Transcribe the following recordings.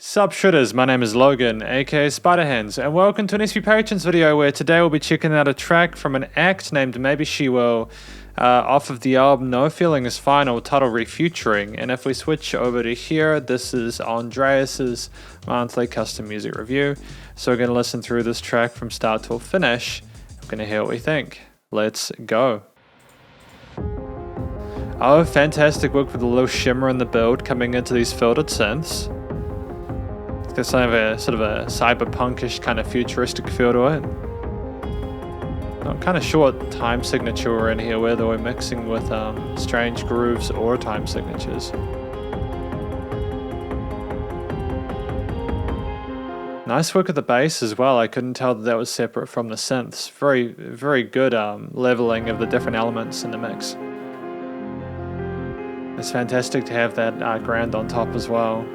Sup Shredders, my name is Logan, aka Spiderhands, and welcome to an SP Patrons video where today we'll be checking out a track from an act named Maybeshewill off of the album No Feeling Is Final, titled Refuturing. And if we switch over to here, this is Andreas's monthly custom music review. So we're going to listen through this track from start till finish. We're going to hear what we think. Let's go. Oh, fantastic work with a little shimmer in the build coming into these filtered synths. There's sort of a cyberpunkish kind of futuristic feel to it. I'm kind of short time signature we're in here, whether we're mixing with strange grooves or time signatures. Nice work with the bass as well. I couldn't tell that was separate from the synths. Very good leveling of the different elements in the mix. It's fantastic to have that ground on top as well.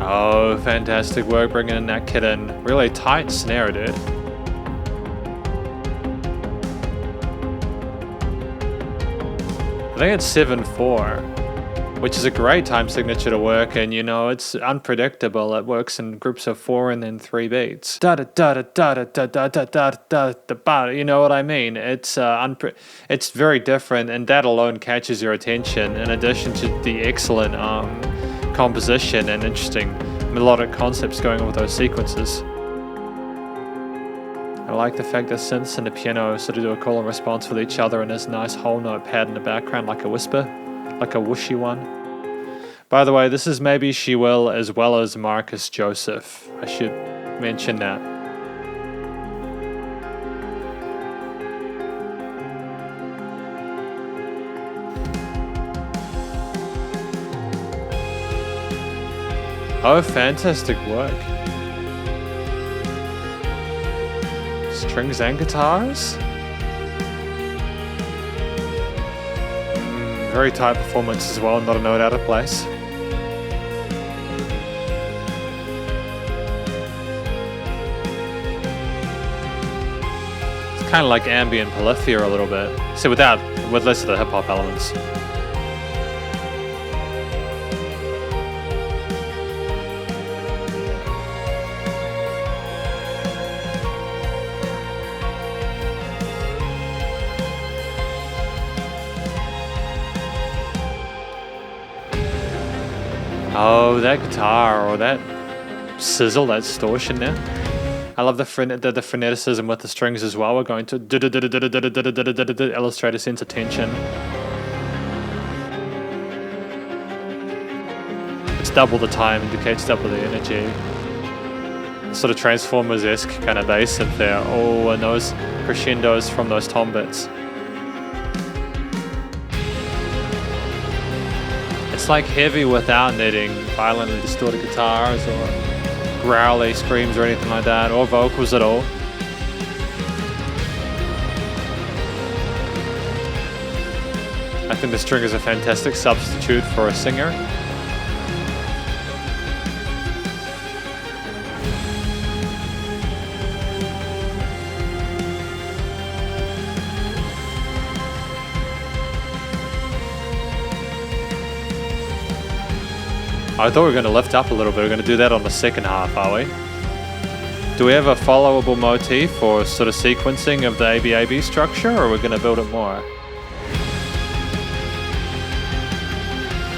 Oh, fantastic work bringing in that kit in. Really tight snare, dude. I think it's 7/4, which is a great time signature to work in. You know, it's unpredictable. It works in groups of 4 and then 3 beats. Da da da da da da da da da da da da. You know what I mean? It's it's very different, and that alone catches your attention. In addition to the excellent composition and interesting melodic concepts going on with those sequences. I like the fact that synths and the piano sort of do a call and response with each other, and there's a nice whole note pad in the background, like a whisper, like a whooshy one. By the way, this is Maybeshewill as well as Marcus Joseph. I should mention that. Oh, fantastic work. Strings and guitars. Very tight performance as well, not a note out of place. It's kind of like ambient polyphia a little bit. So with less of the hip hop elements. Oh, that guitar, or that sizzle, that distortion there. I love the freneticism with the strings as well. We're going to illustrate a sense of tension. It's double the time, indicates double the energy. Sort of Transformers-esque kind of bass in there. Oh, and those crescendos from those tom bits. It's like heavy without needing violently distorted guitars or growly screams or anything like that, or vocals at all. I think the string is a fantastic substitute for a singer. I thought we were going to lift up a little bit. We're going to do that on the second half, are we? Do we have a followable motif or sort of sequencing of the ABAB structure, or are we going to build it more?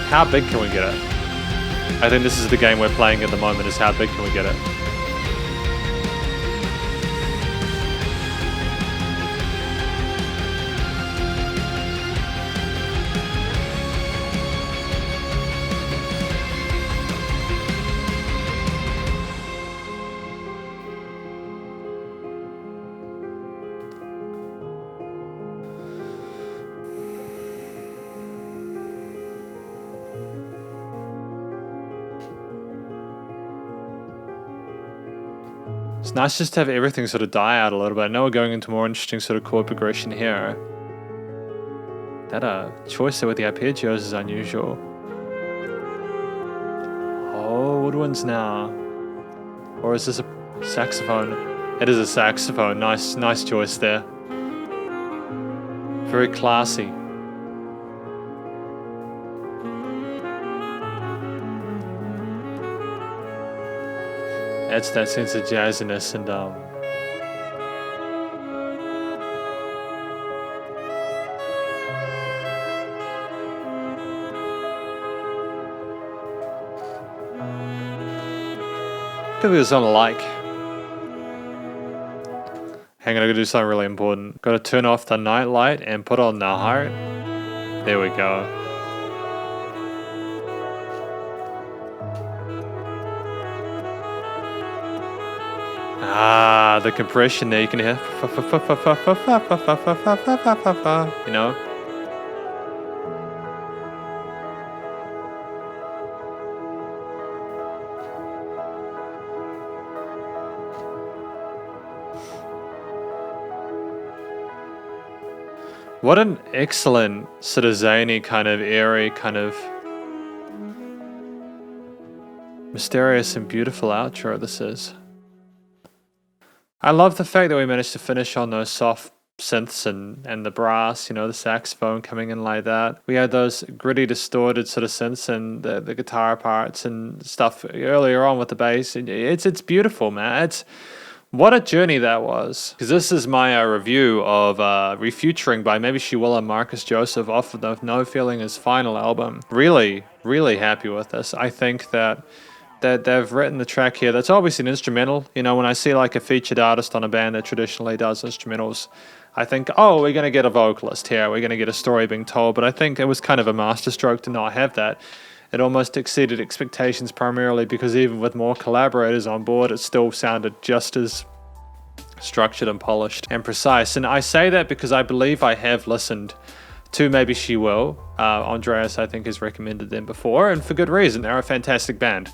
How big can we get it? I think this is the game we're playing at the moment, is how big can we get it? It's nice just to have everything sort of die out a little bit. I know we're going into more interesting sort of chord progression here. That choice there with the arpeggios is unusual. Oh, woodwinds now. Or is this a saxophone? It is a saxophone. Nice choice there. Very classy. Adds that sense of jazziness and give this on a like. Hang on, I gotta do something really important. Gotta turn off the night light and put on the heart. There we go. Ah, the compression there, you can hear, you know? What an excellent sort of zany kind of airy kind of mysterious and beautiful outro this is. I love the fact that we managed to finish on those soft synths and the brass, you know, the saxophone coming in like that. We had those gritty, distorted sort of synths and the guitar parts and stuff earlier on with the bass. It's beautiful, man. What a journey that was. Because this is my review of Refuturing by Maybeshewill and Marcus Joseph off of the No Feeling Is Final album. Really, really happy with this. I think that they've written the track here that's obviously an instrumental. You know, when I see like a featured artist on a band that traditionally does instrumentals, I think, oh, we're going to get a vocalist here, we're going to get a story being told. But I think it was kind of a masterstroke to not have that. It almost exceeded expectations primarily because even with more collaborators on board, it still sounded just as structured and polished and precise. And I say that because I believe I have listened to Maybeshewill. Andreas, I think, has recommended them before, and for good reason. They're a fantastic band.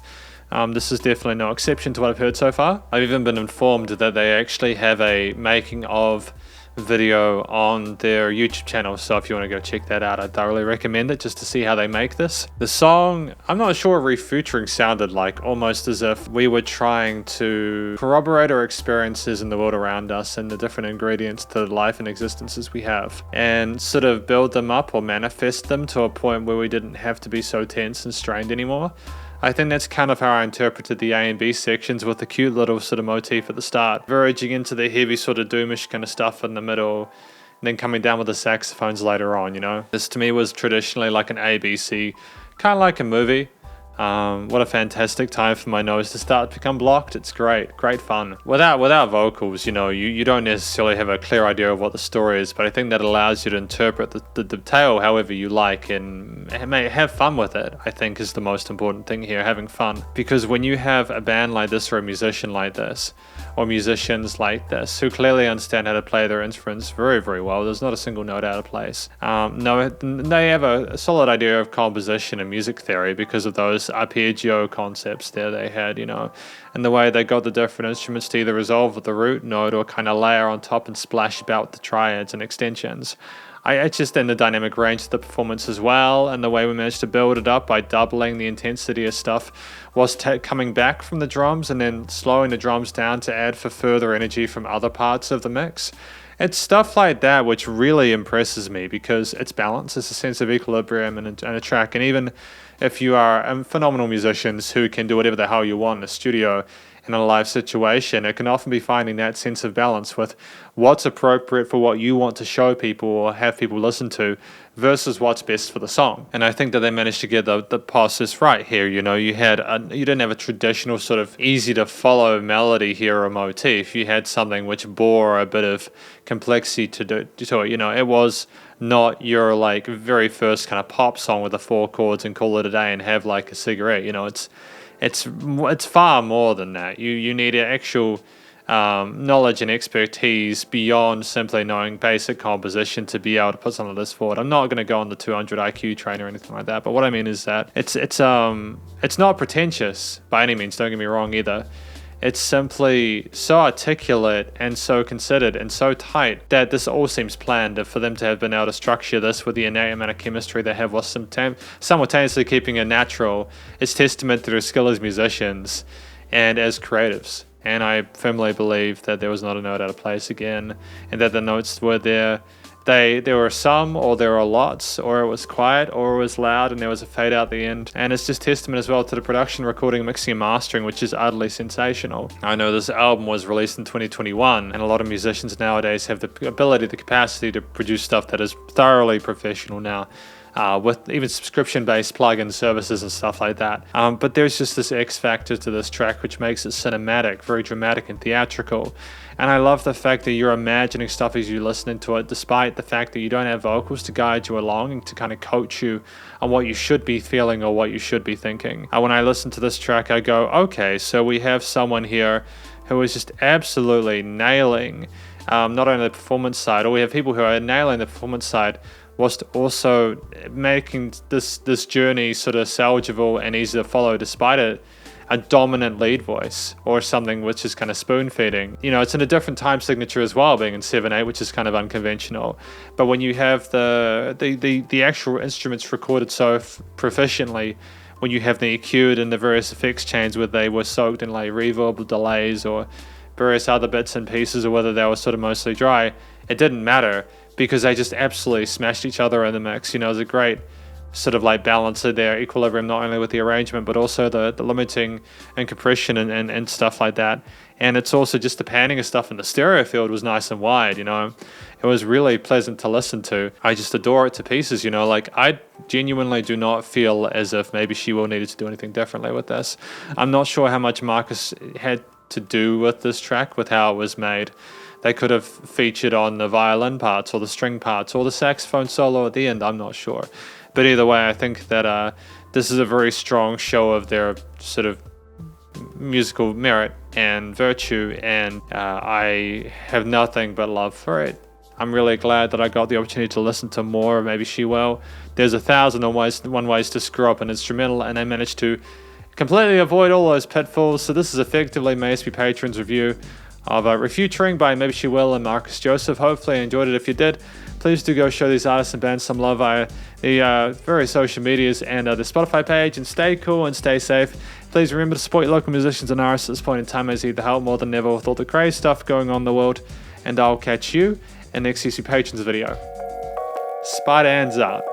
This is definitely no exception to what I've heard so far. I've even been informed that they actually have a making of video on their YouTube channel, so if you want to go check that out, I thoroughly recommend it just to see how they make this. The song, I'm not sure what Refuturing sounded like, almost as if we were trying to corroborate our experiences in the world around us and the different ingredients to the life and existences we have, and sort of build them up or manifest them to a point where we didn't have to be so tense and strained anymore. I think that's kind of how I interpreted the A and B sections, with the cute little sort of motif at the start, verging into the heavy sort of doomish kind of stuff in the middle, and then coming down with the saxophones later on, you know. This to me was traditionally like an ABC, kind of like a movie. What a fantastic time for my nose to start to become blocked. It's great fun. Without vocals, you know, you don't necessarily have a clear idea of what the story is, but I think that allows you to interpret the tale however you like and have fun with it, I think is the most important thing here, having fun. Because when you have a band like this or a musician like this, or musicians like this, who clearly understand how to play their instruments very, very well, there's not a single note out of place. No, they have a solid idea of composition and music theory because of those arpeggio concepts there they had, you know, and the way they got the different instruments to either resolve with the root note or kind of layer on top and splash about with the triads and extensions. It's just in the dynamic range of the performance as well, and the way we managed to build it up by doubling the intensity of stuff was coming back from the drums and then slowing the drums down to add for further energy from other parts of the mix. It's stuff like that which really impresses me because it's balance, it's a sense of equilibrium in a track. And even if you are phenomenal musicians who can do whatever the hell you want in a studio, in a live situation, it can often be finding that sense of balance with what's appropriate for what you want to show people or have people listen to versus what's best for the song. And I think that they managed to get the process right here. You know, you didn't have a traditional sort of easy to follow melody here or motif. You had something which bore a bit of complexity to it. You know, it was not your like very first kind of pop song with the 4 chords and call it a day and have like a cigarette. You know, it's far more than that. You need actual knowledge and expertise beyond simply knowing basic composition to be able to put something like this forward. I'm not going to go on the 200 IQ train or anything like that, but what I mean is that it's not pretentious by any means, don't get me wrong either. It's simply so articulate and so considered and so tight that this all seems planned. For them to have been able to structure this with the innate amount of chemistry they have while simultaneously keeping it natural, it's testament to their skill as musicians and as creatives. And I firmly believe that there was not a note out of place again, and that the notes were there There were some, or there were lots, or it was quiet, or it was loud, and there was a fade out at the end. And it's just testament as well to the production, recording, mixing, and mastering, which is utterly sensational. I know this album was released in 2021, and a lot of musicians nowadays have the ability, the capacity to produce stuff that is thoroughly professional now. With even subscription-based plugin services and stuff like that. But there's just this X factor to this track which makes it cinematic, very dramatic and theatrical. And I love the fact that you're imagining stuff as you're listening to it, despite the fact that you don't have vocals to guide you along and to kind of coach you on what you should be feeling or what you should be thinking. When I listen to this track, I go, okay, so we have someone here who is just absolutely nailing not only the performance side, or we have people who are nailing the performance side, whilst also making this journey sort of salvageable and easy to follow, despite a dominant lead voice or something which is kind of spoon feeding. You know, it's in a different time signature as well, being in 7/8, which is kind of unconventional. But when you have the actual instruments recorded so proficiently, when you have the EQ'd and the various effects chains where they were soaked in like reverb or delays or various other bits and pieces, or whether they were sort of mostly dry, it didn't matter, because they just absolutely smashed each other in the mix. You know, it was a great sort of like balance of their equilibrium, not only with the arrangement, but also the limiting and compression and stuff like that. And it's also just the panning of stuff in the stereo field was nice and wide, you know. It was really pleasant to listen to. I just adore it to pieces, you know. Like, I genuinely do not feel as if Maybeshewill needed to do anything differently with this. I'm not sure how much Marcus had to do with this track, with how it was made. They could have featured on the violin parts or the string parts or the saxophone solo at the end, I'm not sure. But either way, I think that this is a very strong show of their sort of musical merit and virtue, and I have nothing but love for it. I'm really glad that I got the opportunity to listen to more of Maybeshewill. There's 1,001 ways to screw up an instrumental, and they managed to completely avoid all those pitfalls. So this is effectively my SP Patrons review of Refuturing by Maybeshewill and Marcus Joseph. Hopefully you enjoyed it. If you did, please do go show these artists and bands some love via the various social medias and the Spotify page, and stay cool and stay safe. Please remember to support your local musicians and artists at this point in time, as either help more than ever with all the crazy stuff going on in the world. And I'll catch you in the next SP Patrons video. Spiderhands out.